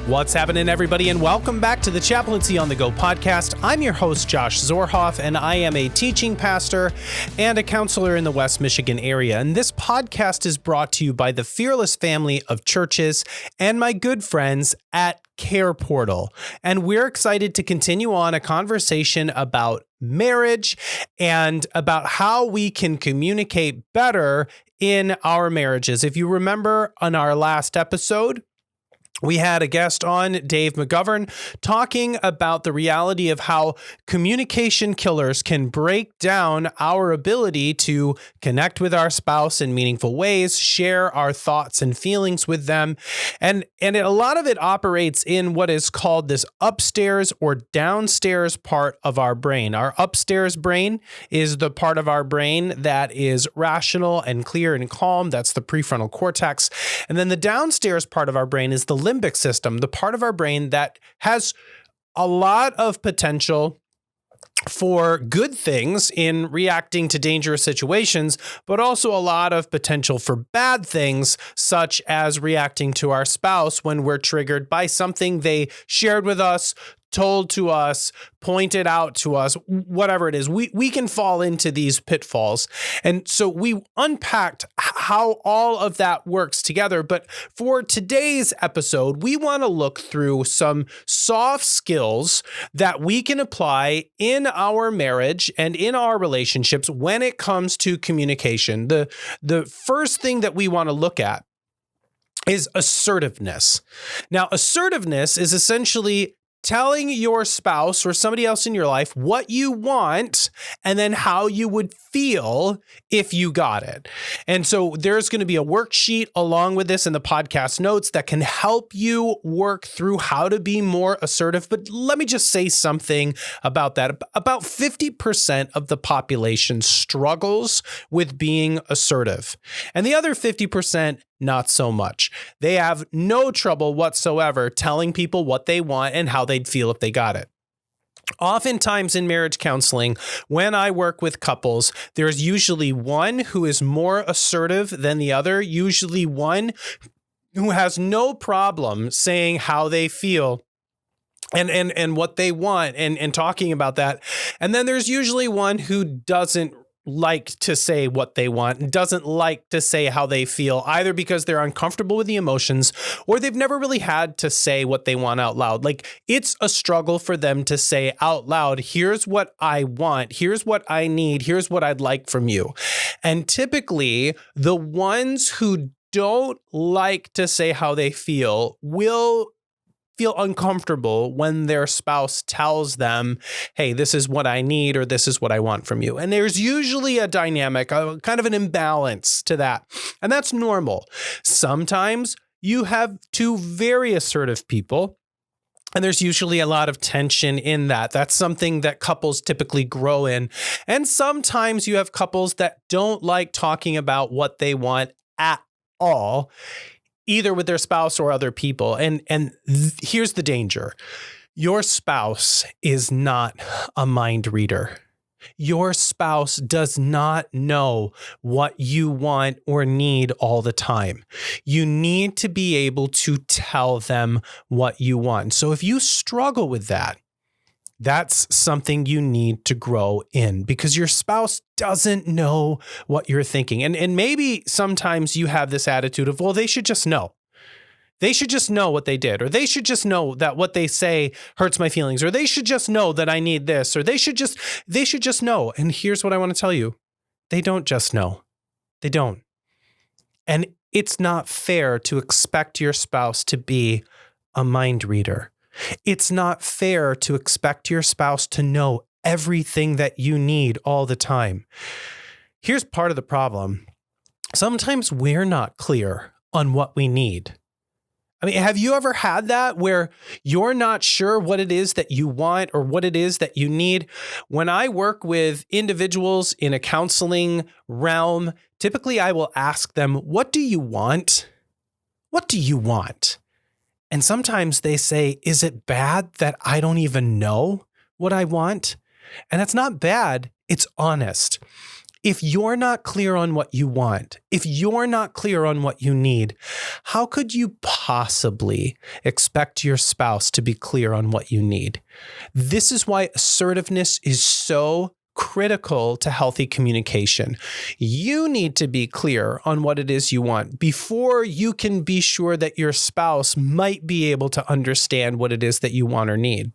What's happening, everybody, and welcome back to the Chaplaincy on the Go podcast. I'm your host, Josh Zorhoff, and I am a teaching pastor and a counselor in the West Michigan area. And this podcast is brought to you by the Fearless family of churches and my good friends at Care Portal. And we're excited to continue on a conversation about marriage and about how we can communicate better in our marriages. If you remember on our last episode, we had a guest on, Dave McGovern, talking about the reality of how communication killers can break down our ability to connect with our spouse in meaningful ways, share our thoughts and feelings with them. And a lot of it operates in what is called this upstairs or downstairs part of our brain. Our upstairs brain is the part of our brain that is rational and clear and calm. That's the prefrontal cortex. And then the downstairs part of our brain is the limbic system, the part of our brain that has a lot of potential for good things in reacting to dangerous situations, but also a lot of potential for bad things, such as reacting to our spouse when we're triggered by something they shared with us, told to us, pointed out to us, whatever it is. We can fall into these pitfalls. And so we unpacked how all of that works together. But for today's episode, we want to look through some soft skills that we can apply in our marriage and in our relationships when it comes to communication. The first thing that we want to look at is assertiveness. Now, assertiveness is essentially telling your spouse or somebody else in your life what you want and then how you would feel if you got it. And so there's going to be a worksheet along with this in the podcast notes that can help you work through how to be more assertive. But let me just say something about that. About 50% of the population struggles with being assertive, and the other 50% not so much. They have no trouble whatsoever telling people what they want and how they'd feel if they got it. Oftentimes in marriage counseling, when I work with couples, there's usually one who is more assertive than the other, usually one who has no problem saying how they feel and what they want and talking about that. And then there's usually one who doesn't like to say what they want and doesn't like to say how they feel, either because they're uncomfortable with the emotions or they've never really had to say what they want out loud. Like, it's a struggle for them to say out loud, here's what I want, here's what I need, here's what I'd like from you. And typically, the ones who don't like to say how they feel will feel uncomfortable when their spouse tells them, hey, this is what I need, or this is what I want from you. And there's usually a dynamic, a kind of an imbalance to that. And that's normal. Sometimes you have two very assertive people, and there's usually a lot of tension in that. That's something that couples typically grow in. And sometimes you have couples that don't like talking about what they want at all, either with their spouse or other people. And here's the danger. Your spouse is not a mind reader. Your spouse does not know what you want or need all the time. You need to be able to tell them what you want. So if you struggle with that, that's something you need to grow in, because your spouse doesn't know what you're thinking. And maybe sometimes you have this attitude of, well, they should just know. They should just know what they did, or they should just know that what they say hurts my feelings, or they should just know that I need this, or they should just know. And here's what I want to tell you. They don't just know. They don't. And it's not fair to expect your spouse to be a mind reader. It's not fair to expect your spouse to know everything that you need all the time. Here's part of the problem. Sometimes we're not clear on what we need. I mean, have you ever had that where you're not sure what it is that you want or what it is that you need? When I work with individuals in a counseling realm, typically I will ask them, what do you want? What do you want? And sometimes they say, is it bad that I don't even know what I want? And that's not bad. It's honest. If you're not clear on what you want, if you're not clear on what you need, how could you possibly expect your spouse to be clear on what you need? This is why assertiveness is so critical to healthy communication. You need to be clear on what it is you want before you can be sure that your spouse might be able to understand what it is that you want or need.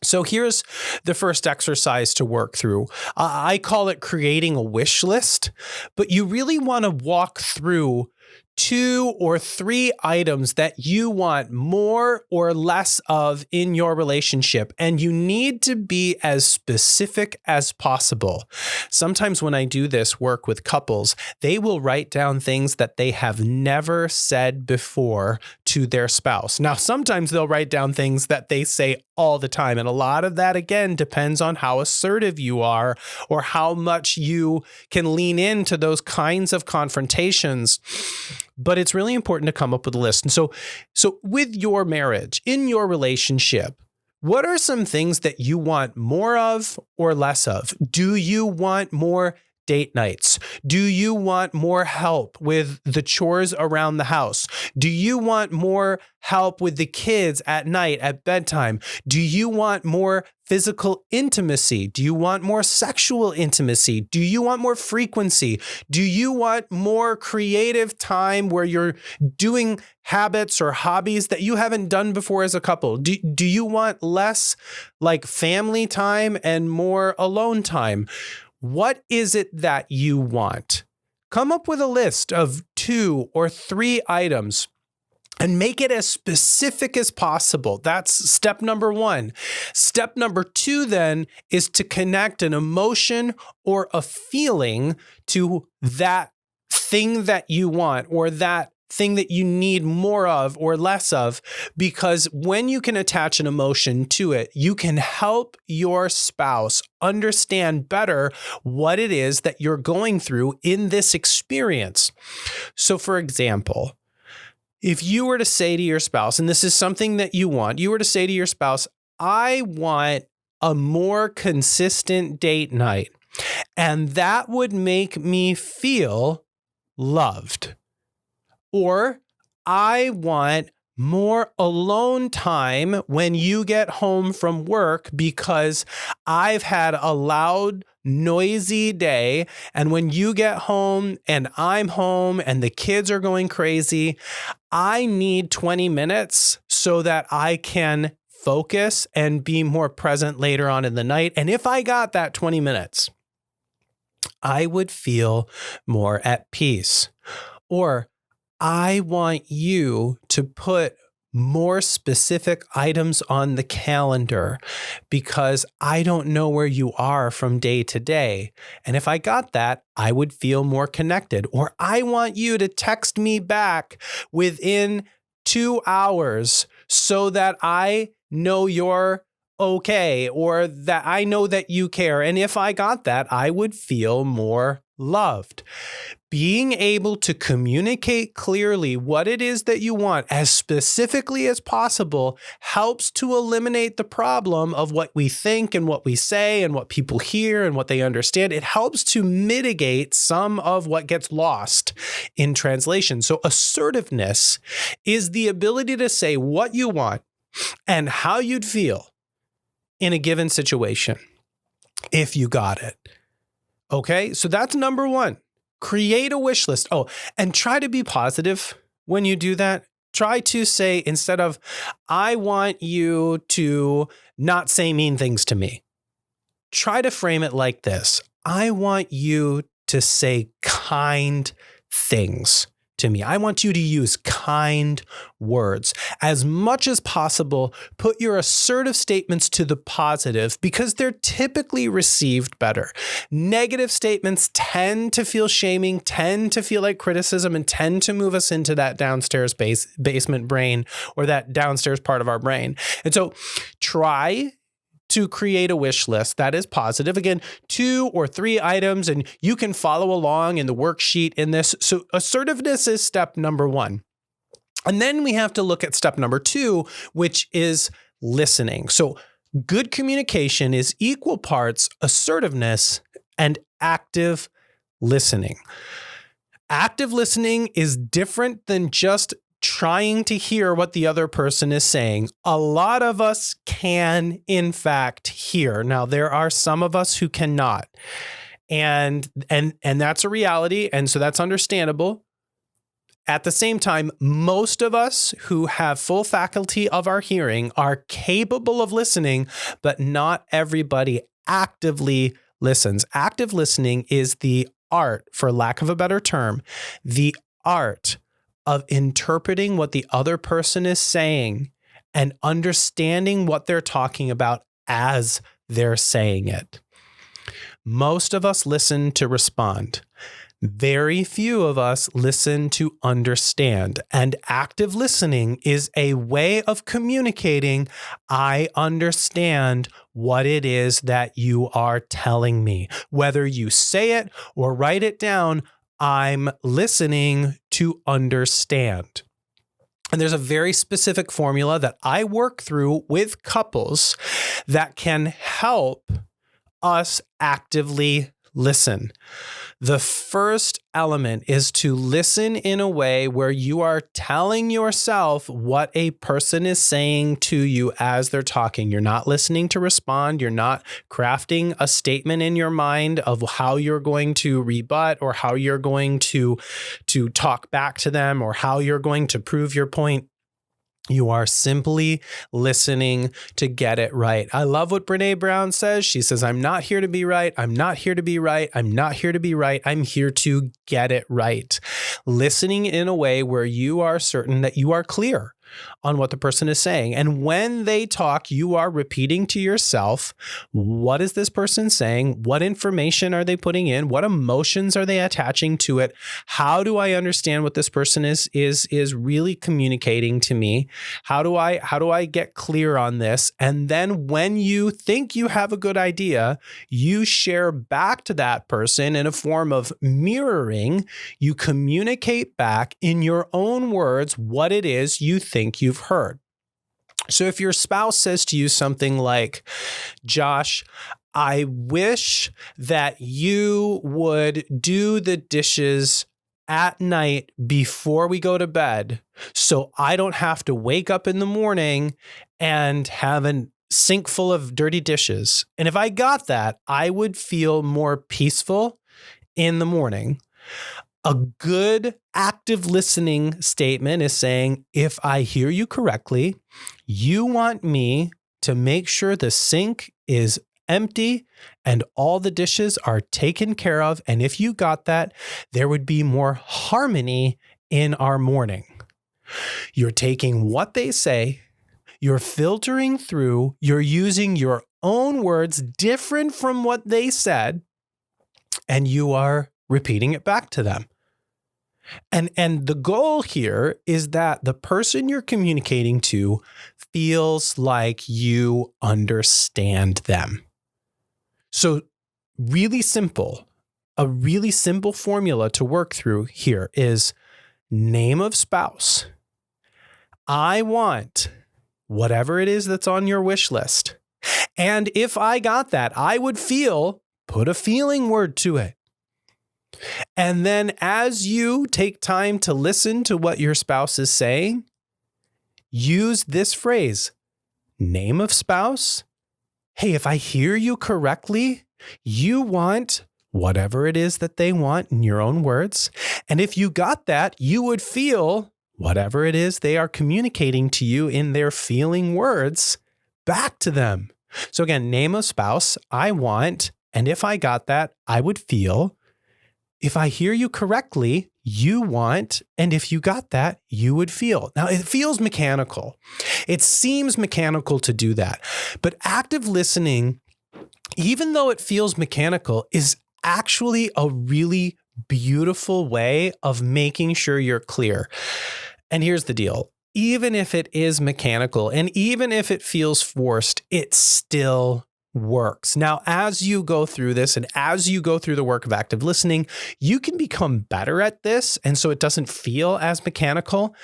So here's the first exercise to work through. I call it creating a wish list, but you really want to walk through 2 or 3 items that you want more or less of in your relationship, and you need to be as specific as possible. Sometimes when I do this work with couples, they will write down things that they have never said before to their spouse. Now, sometimes they'll write down things that they say all the time, and a lot of that, again, depends on how assertive you are or how much you can lean into those kinds of confrontations. But it's really important to come up with a list. And so with your marriage, in your relationship, what are some things that you want more of or less of? Do you want more date nights? Do you want more help with the chores around the house? Do you want more help with the kids at night at bedtime? Do you want more physical intimacy? Do you want more sexual intimacy? Do you want more frequency? Do you want more creative time where you're doing habits or hobbies that you haven't done before as a couple? Do you want less like family time and more alone time? What is it that you want? Come up with a list of 2 or 3 items and make it as specific as possible. That's step number 1. Step number 2 then is to connect an emotion or a feeling to that thing that you want or that thing that you need more of or less of, because when you can attach an emotion to it, you can help your spouse understand better what it is that you're going through in this experience. So, for example, if you were to say to your spouse, and this is something that you want, you were to say to your spouse, I want a more consistent date night, and that would make me feel loved. Or I want more alone time when you get home from work because I've had a loud, noisy day. And when you get home and I'm home and the kids are going crazy, I need 20 minutes so that I can focus and be more present later on in the night. And if I got that 20 minutes, I would feel more at peace. Or I want you to put more specific items on the calendar because I don't know where you are from day to day. And if I got that, I would feel more connected. Or I want you to text me back within 2 hours so that I know you're okay, or that I know that you care. And if I got that, I would feel more loved. Being able to communicate clearly what it is that you want as specifically as possible helps to eliminate the problem of what we think and what we say and what people hear and what they understand. It helps to mitigate some of what gets lost in translation. So assertiveness is the ability to say what you want and how you'd feel in a given situation if you got it. Okay, so that's number 1. Create a wish list. Oh, and try to be positive when you do that. Try to say, instead of, I want you to not say mean things to me, try to frame it like this. I want you to say kind things to me. I want you to use kind words. As much as possible, put your assertive statements to the positive because they're typically received better. Negative statements tend to feel shaming, tend to feel like criticism, and tend to move us into that downstairs basement brain or that downstairs part of our brain. And so try to create a wish list that is positive. Again, 2 or 3 items, and you can follow along in the worksheet in this. So assertiveness is step number 1. And then we have to look at step number 2, which is listening. So good communication is equal parts assertiveness and active listening. Active listening is different than just trying to hear what the other person is saying. A lot of us can, in fact, hear. Now, there are some of us who cannot. And that's a reality. And so that's understandable. At the same time, most of us who have full faculty of our hearing are capable of listening, but not everybody actively listens. Active listening is the art, for lack of a better term, the art of interpreting what the other person is saying and understanding what they're talking about as they're saying it. Most of us listen to respond. Very few of us listen to understand. And active listening is a way of communicating, I understand what it is that you are telling me. Whether you say it or write it down, I'm listening to understand. And there's a very specific formula that I work through with couples that can help us actively listen. The first element is to listen in a way where you are telling yourself what a person is saying to you as they're talking. You're not listening to respond. You're not crafting a statement in your mind of how you're going to rebut or how you're going to talk back to them or how you're going to prove your point. You are simply listening to get it right. I love what Brené Brown says. She says, I'm not here to be right. I'm not here to be right. I'm not here to be right. I'm here to get it right. Listening in a way where you are certain that you are clear on what the person is saying. And when they talk, you are repeating to yourself, what is this person saying? What information are they putting in? What emotions are they attaching to it? How do I understand what this person is really communicating to me? How do I get clear on this? And then when you think you have a good idea, you share back to that person in a form of mirroring. You communicate back in your own words what it is you think you've heard. So if your spouse says to you something like, Josh, I wish that you would do the dishes at night before we go to bed so I don't have to wake up in the morning and have a sink full of dirty dishes. And if I got that, I would feel more peaceful in the morning. A good active listening statement is saying, if I hear you correctly, you want me to make sure the sink is empty and all the dishes are taken care of. And if you got that, there would be more harmony in our morning. You're taking what they say, you're filtering through, you're using your own words different from what they said, and you are repeating it back to them. And the goal here is that the person you're communicating to feels like you understand them. So really simple, a really simple formula to work through here is name of spouse. I want whatever it is that's on your wish list. And if I got that, I would feel, put a feeling word to it. And then as you take time to listen to what your spouse is saying, use this phrase, name of spouse. Hey, if I hear you correctly, you want whatever it is that they want in your own words. And if you got that, you would feel whatever it is they are communicating to you in their feeling words back to them. So again, name of spouse, I want, and if I got that, I would feel. If I hear you correctly, you want, and if you got that, you would feel. Now, it feels mechanical. It seems mechanical to do that. But active listening, even though it feels mechanical, is actually a really beautiful way of making sure you're clear. And here's the deal. Even if it is mechanical and even if it feels forced, it still works. Now, as you go through this and as you go through the work of active listening, you can become better at this. And so it doesn't feel as mechanical,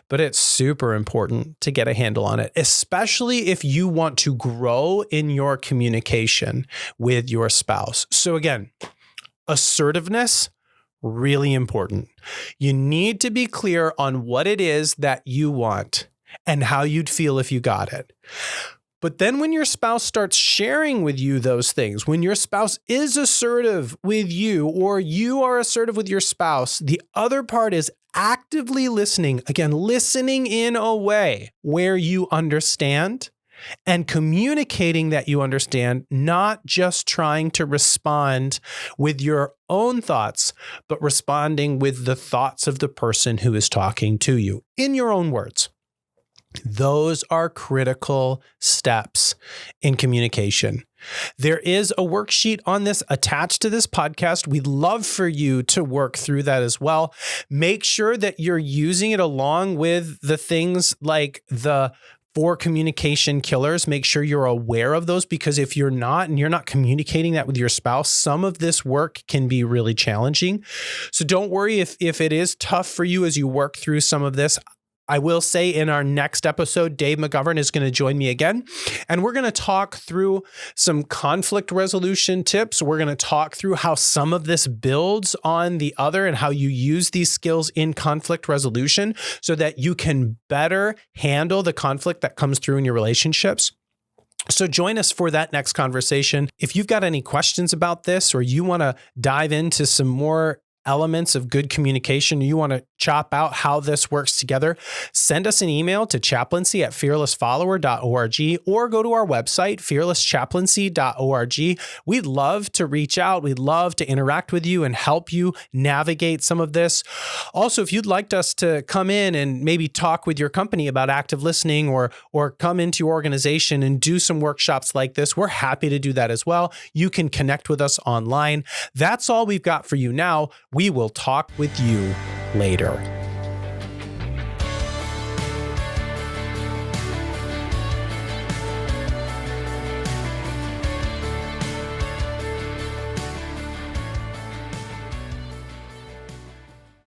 but it's super important to get a handle on it, especially if you want to grow in your communication with your spouse. So again, assertiveness, really important. You need to be clear on what it is that you want and how you'd feel if you got it. But then when your spouse starts sharing with you those things, when your spouse is assertive with you or you are assertive with your spouse, the other part is actively listening. Again, listening in a way where you understand and communicating that you understand, not just trying to respond with your own thoughts, but responding with the thoughts of the person who is talking to you in your own words. Those are critical steps in communication. There is a worksheet on this attached to this podcast. We'd love for you to work through that as well. Make sure that you're using it along with the things like the 4 communication killers. Make sure you're aware of those, because if you're not and you're not communicating that with your spouse, some of this work can be really challenging. So don't worry if it is tough for you as you work through some of this. I will say in our next episode, Dave McGovern is going to join me again, and we're going to talk through some conflict resolution tips. We're going to talk through how some of this builds on the other and how you use these skills in conflict resolution so that you can better handle the conflict that comes through in your relationships. So join us for that next conversation. If you've got any questions about this, or you want to dive into some more elements of good communication, you want to chop out how this works together, send us an email to chaplaincy@fearlessfollower.org or go to our website, fearlesschaplaincy.org. We'd love to reach out. We'd love to interact with you and help you navigate some of this. Also, if you'd like us to come in and maybe talk with your company about active listening, or come into your organization and do some workshops like this, we're happy to do that as well. You can connect with us online. That's all we've got for you now. We will talk with you later.